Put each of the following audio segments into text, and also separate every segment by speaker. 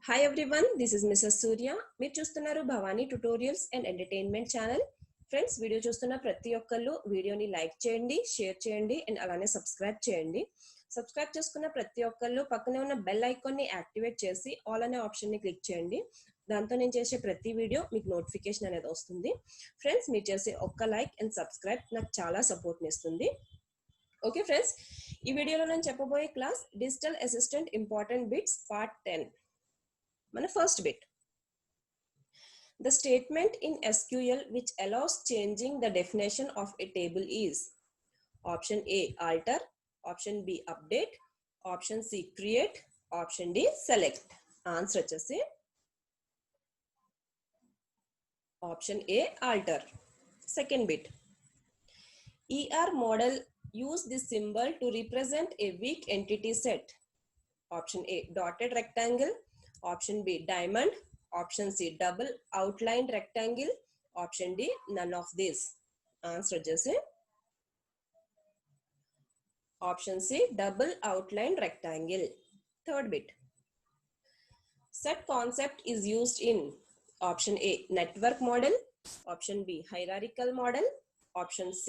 Speaker 1: Hi everyone, this is Mrs. Surya. మీరు చూస్తున్నారు Bhavani tutorials and entertainment channel. Friends, video చూస్తున్న ప్రతి ఒక్కళ్ళు వీడియోని లైక్ చేయండి, షేర్ చేయండి అండ్ అలానే సబ్స్క్రైబ్ చేయండి. సబ్స్క్రైబ్ చేసుకున్న ప్రతి ఒక్కళ్ళు పక్కనే ఉన్న బెల్ ఐకాన్ని యాక్టివేట్ చేసి ఆల్ అనే ఆప్షన్ని క్లిక్ చేయండి. దాంతో నేను చేసే ప్రతి వీడియో మీకు నోటిఫికేషన్ అనేది వస్తుంది. ఫ్రెండ్స్, మీరు చేసే ఒక్క లైక్ అండ్ సబ్స్క్రైబ్ నాకు చాలా సపోర్ట్ని ఇస్తుంది. ఓకే ఫ్రెండ్స్, ఈ వీడియోలో నేను చెప్పబోయే class digital assistant important bits part 10. మన first bit. The statement in SQL which allows changing the definition of a table is option A alter, option B update, option C create, option D select. Answer వచ్చేసి option A alter. Second bit. ER model use this symbol to represent a weak entity set. Option A dotted rectangle, option B diamond, option C double outlined rectangle, option D none of these. Answer just option C double outlined rectangle. Third bit. Set concept is used in option A network model, option B hierarchical model, option C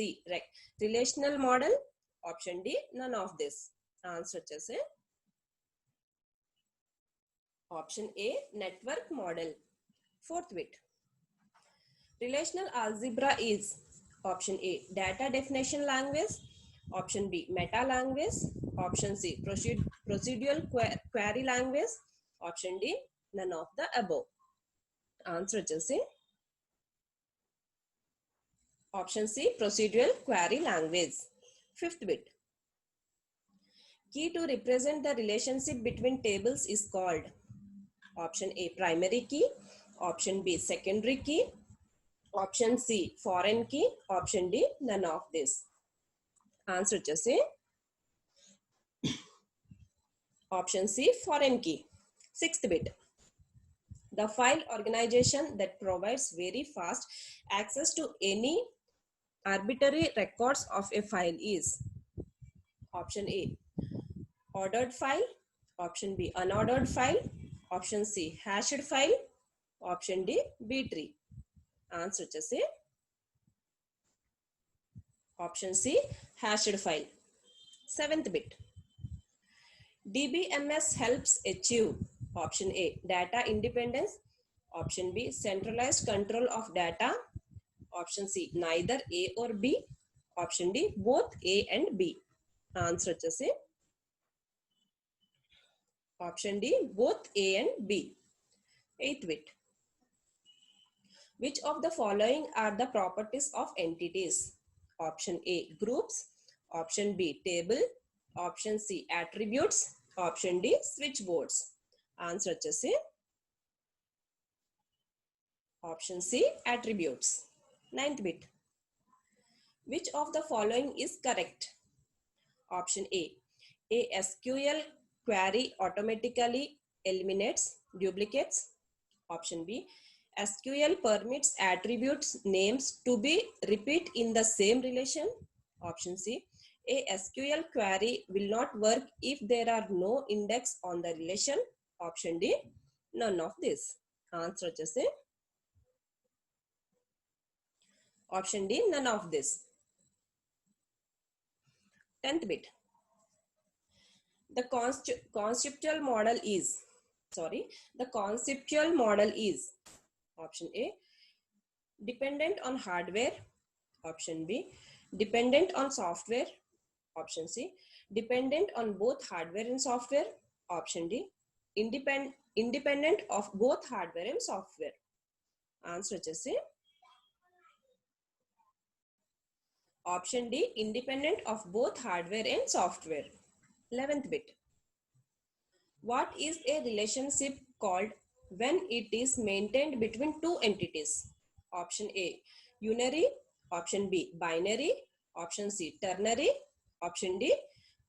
Speaker 1: relational model, option D none of this. Answer just option A network model. Fourth bit. Relational algebra is option A data definition language, option B meta language, option C procedural query language, option D none of the above. Answer just option C procedural query language. Fifth bit. Key to represent the relationship between tables is called option A primary key, option B secondary key, option C foreign key, option D none of this. Answer just say option C foreign key. Sixth bit. The file organization that provides very fast access to any arbitrary records of a file is option A ordered file, option B unordered file, option C hashed file, option D B tree. Answer just say option C hashed file. Seventh bit. DBMS helps achieve option A data independence, option B centralized control of data, option C neither A or B, option D both A and B. Answer just say option D both A and B. Eighth bit. Which of the following are the properties of entities? Option A groups, option B table, option C attributes, option D switchboards. Answer just say option C attributes. Ninth bit. Which of the following is correct? Option A SQL query automatically eliminates duplicates. Option B SQL permits attributes names to be repeat in the same relation. Option C a SQL query will not work if there are no index on the relation. Option D none of this. Answer just say option D none of this. 10th bit. The conceptual model is option A dependent on hardware, option B dependent on software, option C dependent on both hardware and software, option D independent of both hardware and software. Answer just say option D independent of both hardware and software. 11th bit. What is a relationship called when it is maintained between two entities? Option A unary, option B binary, option C ternary, option D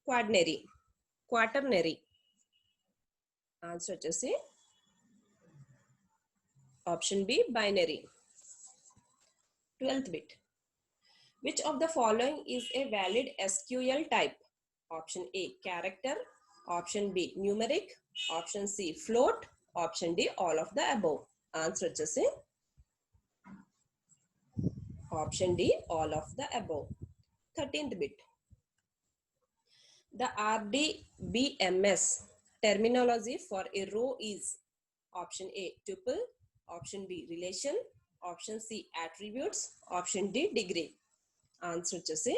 Speaker 1: quaternary. Answer just say option B binary. 12th bit. Which of the following is a valid SQL type? Option A character, option B numeric, option C float, option D all of the above. Answer వచ్చేసి option D all of the above. 13th bit. The RDBMS terminology for a row is option A tuple, option B relation, option C attributes, option D degree. Answer వచ్చేసి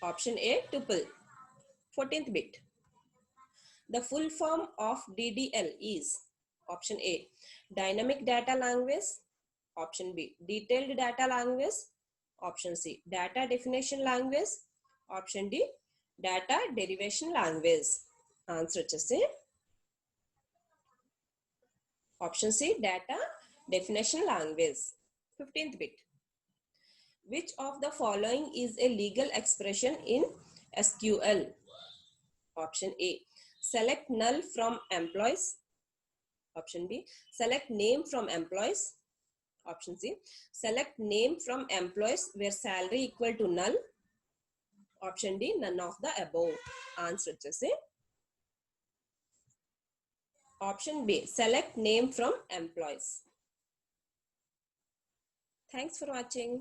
Speaker 1: option A tuple. 14th bit. The full form of DDL is option A dynamic data language, option B detailed data language, option C data definition language, option D data derivation language. Answer వచ్చేసి option C data definition language. 15th bit. Which of the following is a legal expression in SQL? Option A select null from employees, option B select name from employees, option C select name from employees where salary equal to null, option D none of the above. Answer వచ్చేసి option B select name from employees. Thanks for watching.